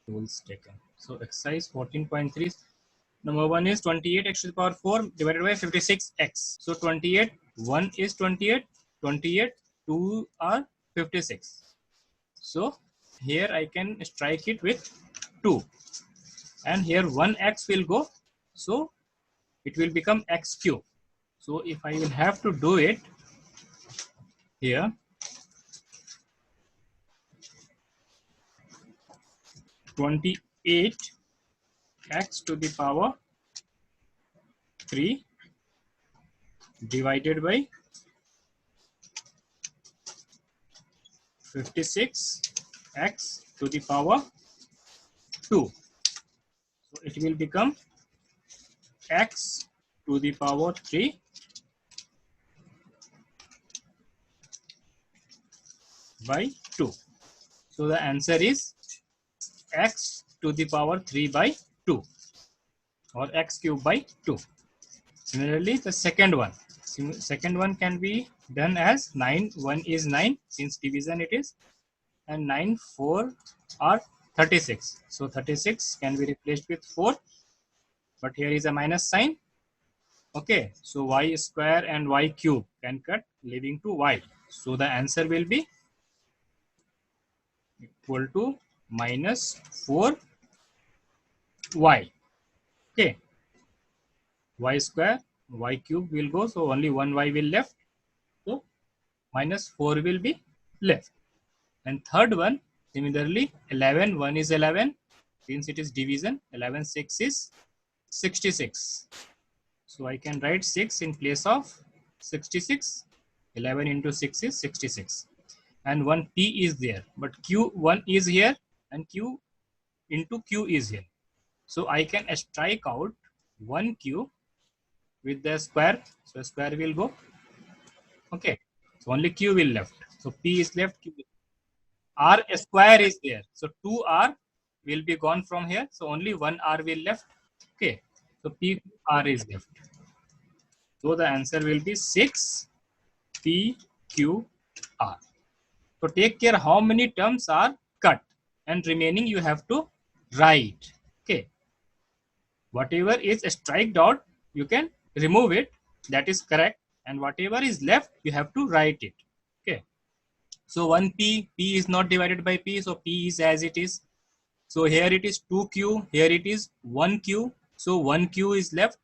rules taken. So exercise 14.3. Number 1 is 28x to the power 4 divided by 56x. So 28, 1 is 28, 28, 2 are 56. So here I can strike it with 2. And here 1x will go. So it will become x cube. So if I will have to do it here, 28 x to the power 3 divided by 56 x to the power 2. So it will become x to the power 3 by 2. So the answer is x to the power 3 by 2 or x cube by 2. Similarly, the second one can be done as 9. 1 is 9 since division it is, and 9, 4 are 36. So 36 can be replaced with 4, but here is a minus sign. Okay, so y square and y cube can cut, leaving to y. So the answer will be equal to minus 4y. Okay, y square, y cube will go, so only one y will left. So minus 4 will be left. And third one, similarly, 11, 1 is 11. Since it is division, 11, 6 is 66. So I can write 6 in place of 66. 11 into 6 is 66. And one p is there, but q1 is here and q into q is here. So I can strike out 1q with the square. So square will go. Okay. So only q will left. So p is left. Q r square is there. So 2r will be gone from here. So only 1r will left. Okay. So p r is left. So the answer will be 6 p q r. So take care how many terms are cut and remaining you have to write. Okay. Whatever is striked out, you can remove it. That is correct. And whatever is left, you have to write it. Okay. So 1p, p is not divided by p. So p is as it is. So here it is 2q. Here it is 1q. So 1q is left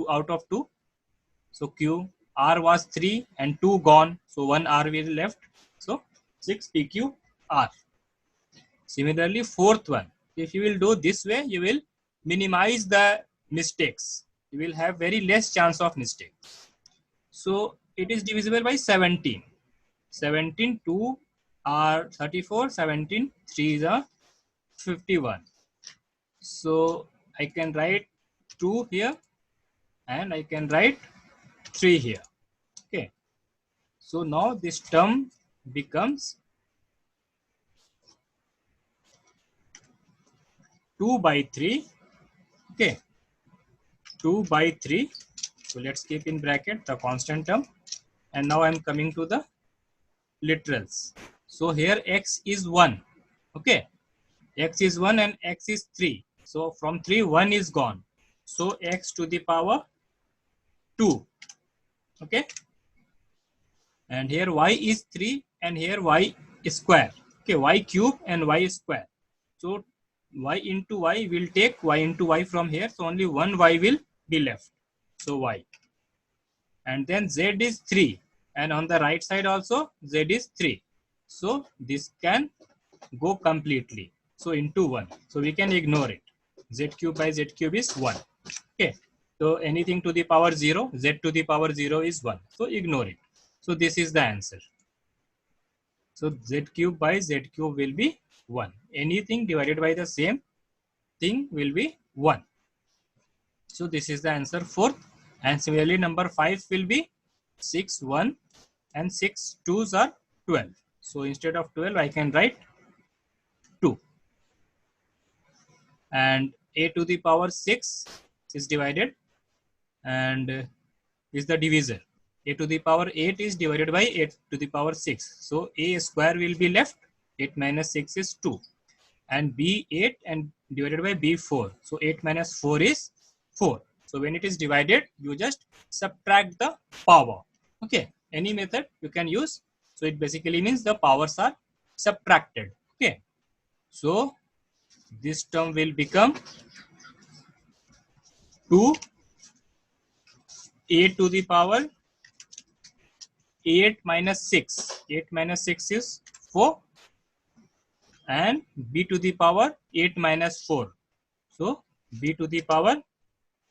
out of 2. So q, r was 3 and 2 gone. So 1 r will left. So 6 pq r. Similarly, fourth one, if you will do this way, you will minimize the mistakes. You will have very less chance of mistake. So it is divisible by 17. 17, 2 are 34, 17, 3 is a 51. So I can write 2 here and I can write 3 here. Okay. So now this term becomes 2 by 3. Okay. 2 by 3. So let's keep in bracket the constant term. And now I'm coming to the literals. So here x is 1. Okay. X is 1 and x is 3. So from 3, 1 is gone. So x to the power 2. Okay. And here y is 3 and here y is square. Okay. Y cube and y square. So y into y will take y into y from here. So only one y will be left. So y. And then z is 3. And on the right side also z is 3. So this can go completely. So into 1. So we can ignore it. Z cube by z cube is 1. Okay. So anything to the power 0, z to the power 0 is 1. So ignore it. So this is the answer. So z cube by z cube will be 1. Anything divided by the same thing will be 1. So this is the answer 4th. And similarly number 5 will be 6, 1 and 6 2s are 12. So instead of 12 I can write 2. And a to the power 6 is divided and is the divisor. A to the power 8 is divided by 8 to the power 6. So a square will be left. 8 minus 6 is 2. and b 8 and divided by b 4. So 8 minus 4 is 4. So when it is divided, you just subtract the power. Okay, any method you can use. So it basically means the powers are subtracted. Okay, so this term will become 2a to the power 8 minus 6. 8 minus 6 is 4 and b to the power 8 minus 4. So b to the power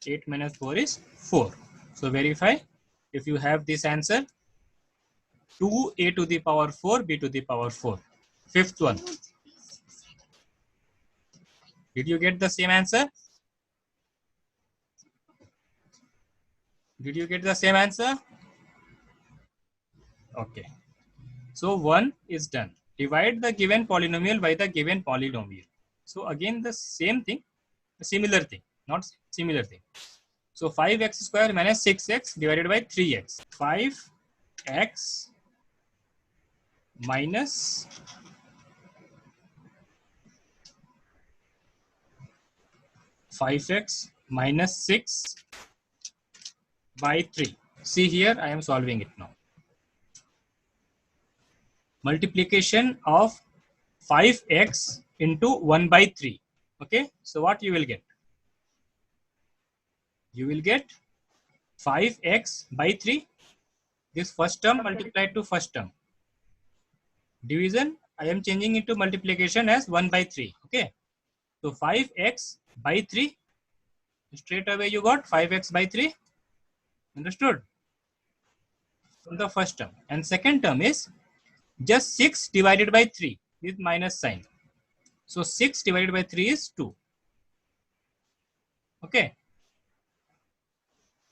8 minus 4 is 4. So verify if you have this answer. 2a to the power 4, b to the power 4. Fifth one. Did you get the same answer? Did you get the same answer? Okay. So 1 is done. Divide the given polynomial by the given polynomial. So again the same thing, a similar thing, not similar thing. So 5x square minus 6x divided by 3x. 5x minus 5x minus 6 by 3. See here, I am solving it now. Multiplication of 5x into 1 by 3. Okay, so what you will get? You will get 5x by 3. This first term multiplied to first term. Division, I am changing it to multiplication as 1 by 3. Okay, so 5x by 3. Straight away you got 5x by 3. Understood? From the first term. And second term is just 6 divided by 3 with minus sign. So 6 divided by 3 is 2. Okay.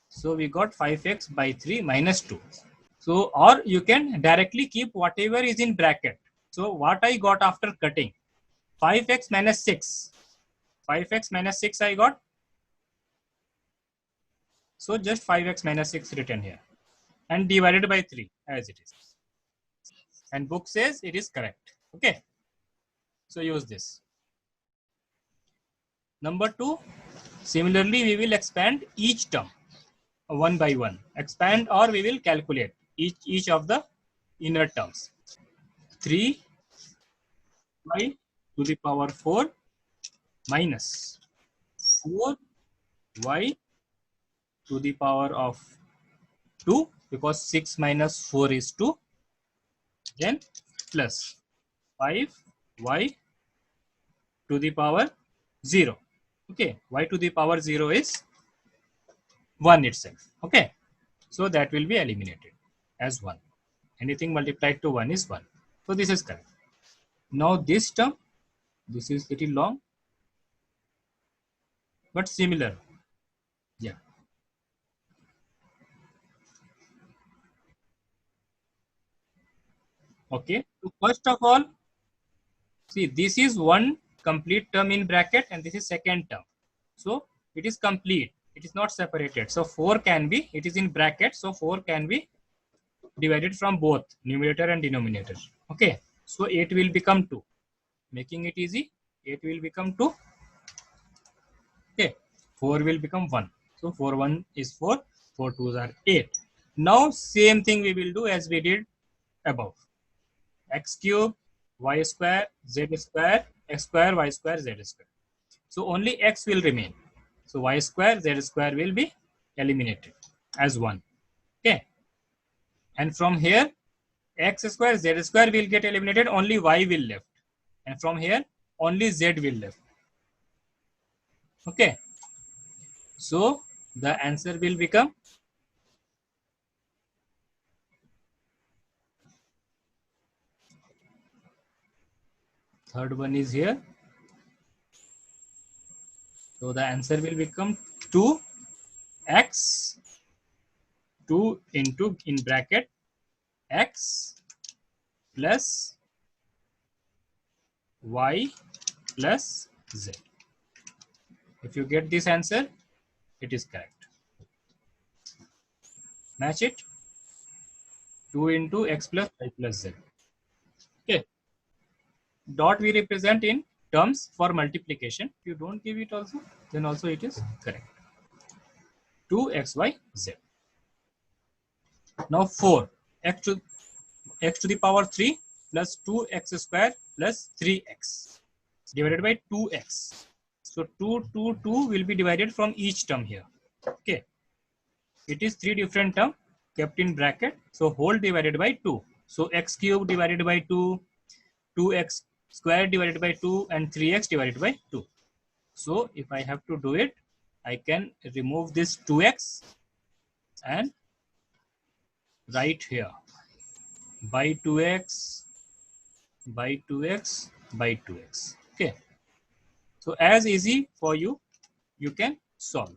So we got 5x by 3 minus 2. So, or you can directly keep whatever is in bracket. So what I got after cutting? 5x minus 6. 5x minus 6 I got. So just 5x minus 6 written here. And divided by 3 as it is. And book says it is correct. Okay. So use this. Number 2. Similarly, we will expand each term one by one. Expand or we will calculate each of the inner terms. 3y to the power 4 minus 4y to the power of 2 because 6 minus 4 is 2. Then plus 5y to the power 0. Okay, y to the power 0 is 1 itself. Okay, so that will be eliminated as 1. Anything multiplied to 1 is 1. So this is correct. Now this term, this is little long but similar. Yeah. Okay, so first of all, see this is one complete term in bracket and this is second term. So it is complete. It is not separated. So 4 can be, it is in bracket. So 4 can be divided from both numerator and denominator. Okay. So 8 will become 2. Making it easy. 8 will become 2. Okay. 4 will become 1. So 4 1 is 4. 4 2s are 8. Now same thing we will do as we did above. X cube, y square, z square, x square, y square, z square. So only x will remain. So y square, z square will be eliminated as 1. Okay. And from here, x square, z square will get eliminated. Only y will left. And from here, only z will left. Okay. So the answer will become third one is here. So the answer will become 2x 2 into in bracket x plus y plus z. If you get this answer, it is correct. Match it. 2 into x plus y plus z. Okay. Dot we represent in terms for multiplication. If you don't give it also, then also it is correct. 2xyz. Now 4 x to the power 3 plus 2x square plus 3x divided by 2x. So 2 will be divided from each term here. Okay. It is 3 different term kept in bracket. So whole divided by 2. So x cube divided by 2, 2x square divided by 2, and 3x divided by 2. So if I have to do it, I can remove this 2x and write here by 2x by 2x by 2x. Okay. So as easy for you, you can solve.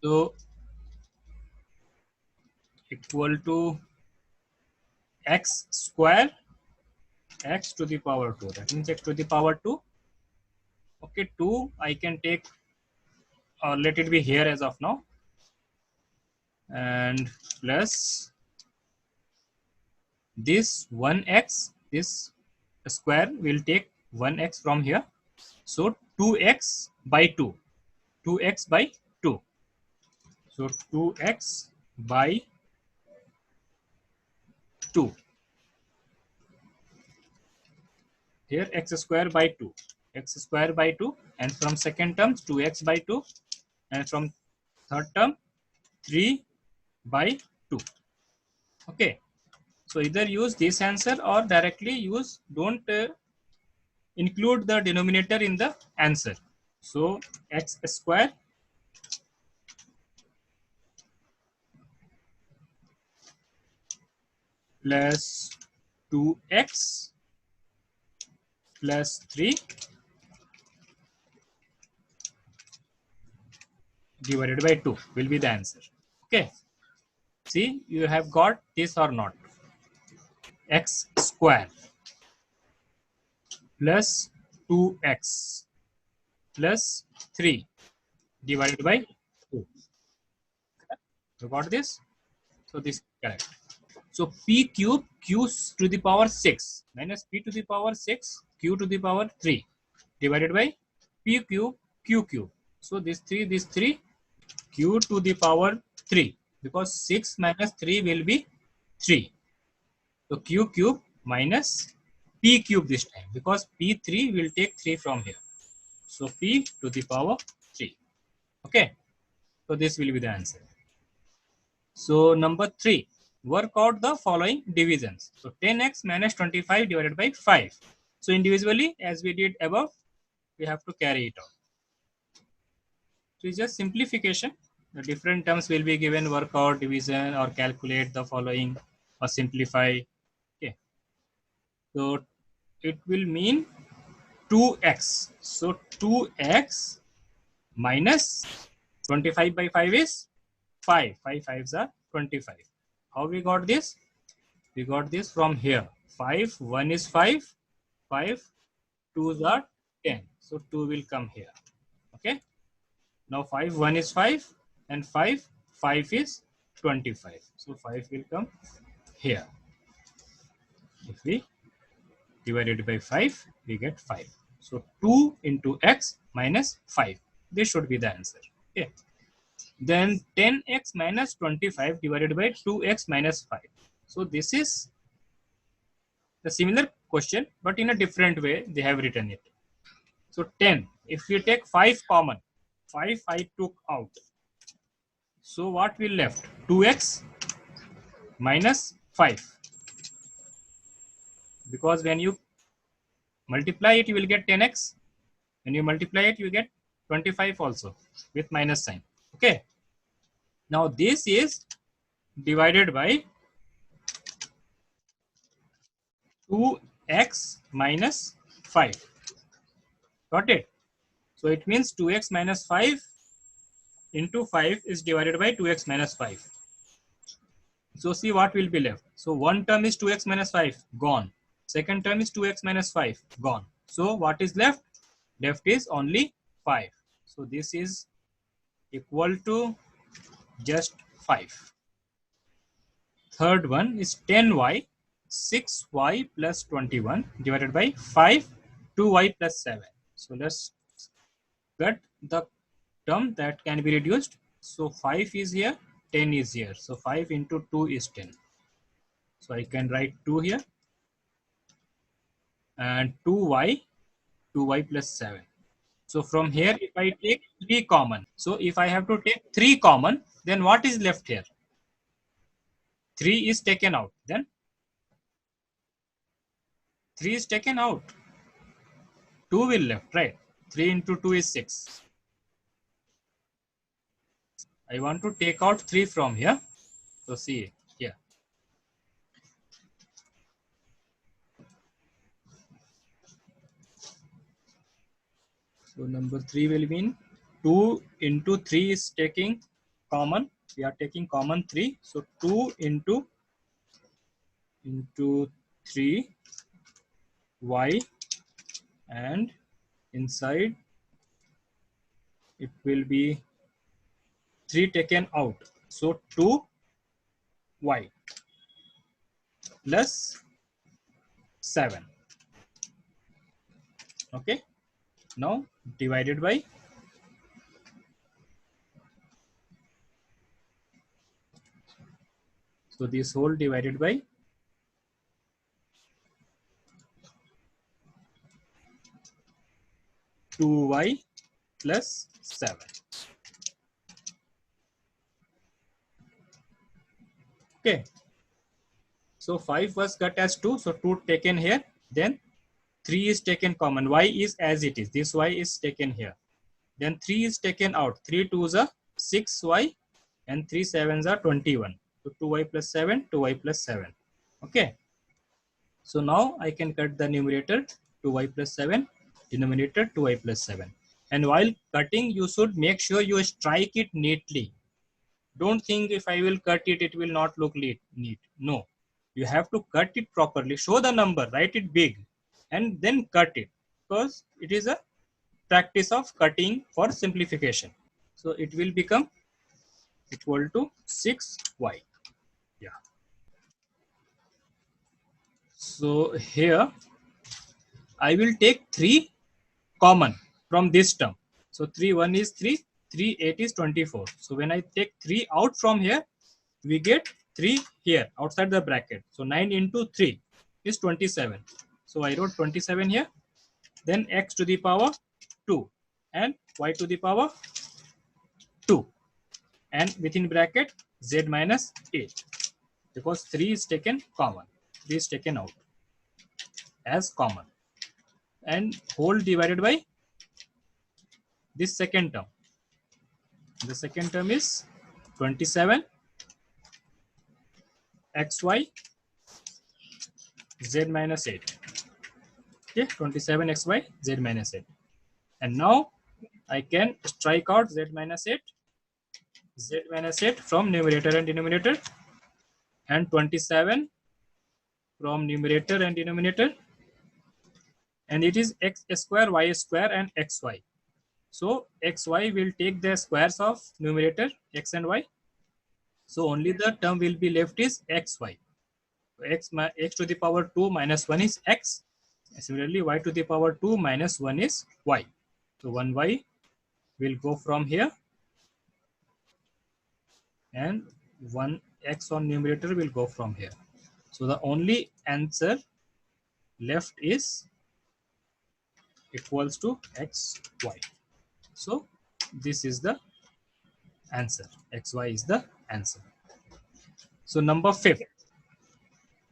So equal to x square x to the power 2. That means x to the power 2. Okay, 2 I can take, or let it be here as of now, and plus this 1x, this square will take 1x from here. So 2x by 2. 2x by 2. So 2x by 2. Here x square by 2. X square by 2. And from second term 2x by 2. And from third term 3 by 2. Okay. So either use this answer or directly use, don't include the denominator in the answer. So x square plus 2x plus 3 divided by 2 will be the answer. Okay. See, you have got this or not. X square plus 2x plus 3 divided by 2. You got this? So this is correct. So p cube q to the power 6 minus p to the power 6 q to the power 3 divided by p cube q cube. So this 3 q to the power 3, because 6 minus 3 will be 3. So q cube minus p cube this time, because p3 will take 3 from here. So p to the power 3. Okay. So this will be the answer. So number 3, work out the following divisions. So 10x minus 25 divided by 5. So individually, as we did above, we have to carry it out. So it's just simplification. The different terms will be given, work out, division, or calculate the following, or simplify. Okay. So it will mean 2x. So 2x minus 25 by 5 is 5. 5 5s are 25. How we got this? We got this from here. 5, 1 is 5. 5, 2s are 10. So 2 will come here. Okay. Now 5, 1 is 5. And 5, 5 is 25. So 5 will come here. If we divide it by 5, we get 5. So 2 into x minus 5. This should be the answer. Okay. Then 10x minus 25 divided by 2x minus 5. So this is the similar question, but in a different way they have written it. So 10, if we take 5 common, 5 I took out. So what will left? 2x minus 5. Because when you multiply it, you will get 10x. When you multiply it, you get 25 also with minus sign. Okay. Now this is divided by 2x minus 5. Got it? So it means 2x minus 5 into 5 is divided by 2x minus 5. So see what will be left. So one term is 2x minus 5, gone. Second term is 2x minus 5, gone. So what is left? Left is only 5. So this is equal to just 5. third one is 10y, 6y plus 21 divided by 5, 2y plus 7. So let's get the term that can be reduced. So 5 is here, 10 is here. So 5 into 2 is 10. So I can write 2 here, and 2y plus 7. So from here, if I take 3 common, so if I have to take 3 common, then what is left here? 3 is taken out. Then 3 is taken out. 2 will left, right? 3 into 2 is 6. I want to take out 3 from here. So see here. So number 3 will mean 2 into 3 is taking common. We are taking common 3. So 2 into 3 y, and inside it will be 3 taken out. So 2y plus 7. Okay. Now divided by, so this whole divided by 2y plus 7. Okay. So 5 was cut as 2. So 2 taken here. Then 3 is taken common. Y is as it is. This y is taken here. Then 3 is taken out. 3 2s are 6y, and 3 7s are 21. So 2y plus 7, 2y plus 7. Okay. So now I can cut the numerator 2y plus 7, denominator 2y plus 7. And while cutting, you should make sure you strike it neatly. Don't think if I will cut it, it will not look neat. No, you have to cut it properly. Show the number, write it big, and then cut it, because it is a practice of cutting for simplification. So it will become equal to 6y. Yeah. So here I will take 3 common from this term. So 3 1 is 3, 3 8 is 24. So when I take 3 out from here, we get 3 here outside the bracket. So 9 into 3 is 27. So I wrote 27 here. Then x to the power 2 and y to the power 2, and within bracket z minus 8, because 3 is taken common. 3 is taken out as common, and whole divided by this second term. The second term is 27 xy z minus 8. Okay, 27 xy z minus 8. And now I can strike out z minus 8 from numerator and denominator, and 27 from numerator and denominator, and it is x square, y square, and xy. So xy will take the squares of numerator x and y. So only the term will be left is xy. X to the power 2 minus 1 is x. Similarly, y to the power 2 minus 1 is y. So 1y will go from here, and 1x on numerator will go from here. So the only answer left is equals to xy. So this is the answer. Xy is the answer. So number 5th.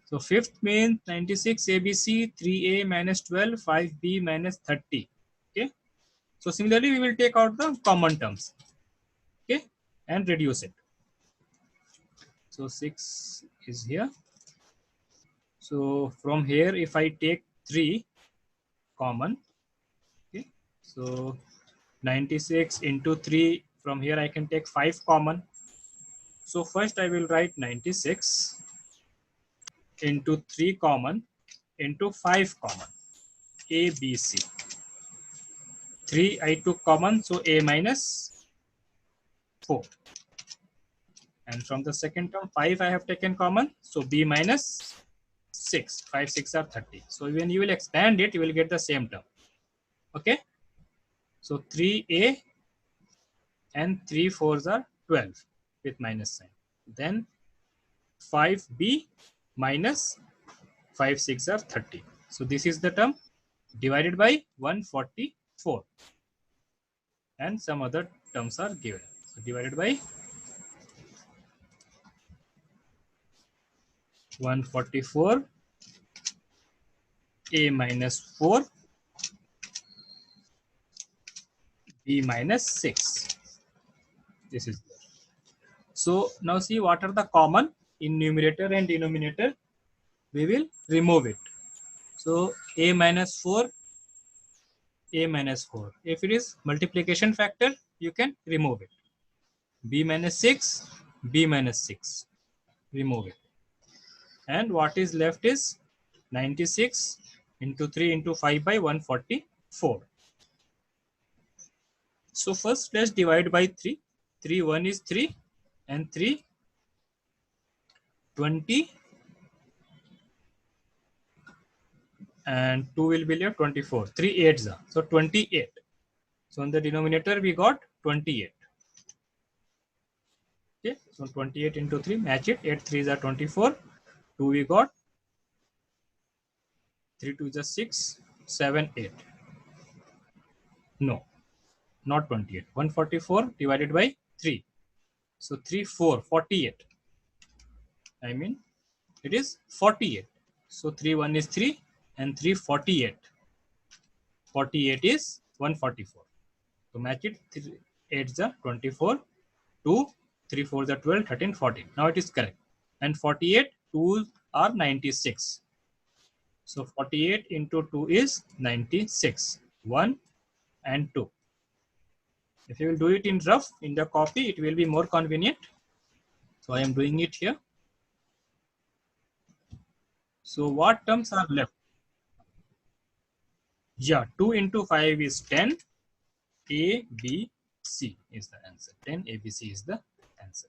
So 5th means 96 ABC, 3A minus 12, 5B minus 30. Okay. So similarly, we will take out the common terms. Okay. And reduce it. So 6 is here. So from here, if I take 3 common, okay. So 96 into 3, from here I can take 5 common. So first I will write 96 into 3 common into 5 common. A, B, C. 3 I took common, so A minus 4. And from the second term, 5 I have taken common. So b minus 6. 5, 6 are 30. So when you will expand it, you will get the same term. Okay. So 3a and 3 4s are 12 with minus sign. Then 5b minus 5 6 are 30. So this is the term divided by 144. And some other terms are given. So divided by 144, a minus 4, b minus 6. This is there. So now see what are the common in numerator and denominator. We will remove it. So a minus 4, a minus 4. If it is multiplication factor, you can remove it. B minus 6, B minus 6. Remove it. And what is left is 96 into 3 into 5 by 144. So first let's divide by 3. 3 1 is 3 and 3 20 and 2 will be left 24. 3 8s are. So 28. So in the denominator we got 28. Okay, so 28 into 3, match it. 8 3s are 24. 2 we got. 3 2 is a 6, 7 8. No, not 28. 144 divided by 3. So 3 4, 48. I mean it is 48. So 3 1 is 3 and 3 48. 48 is 144. So match it. 3 8 is 24. 2 3 4 is 12, 13, 14. Now it is correct. And 48 2 are 96. So 48 into 2 is 96. 1 and 2. If you will do it in rough in the copy, it will be more convenient. So I am doing it here. So what terms are left? Yeah, 2 into 5 is 10. A, B, C is the answer. 10 ABC is the answer.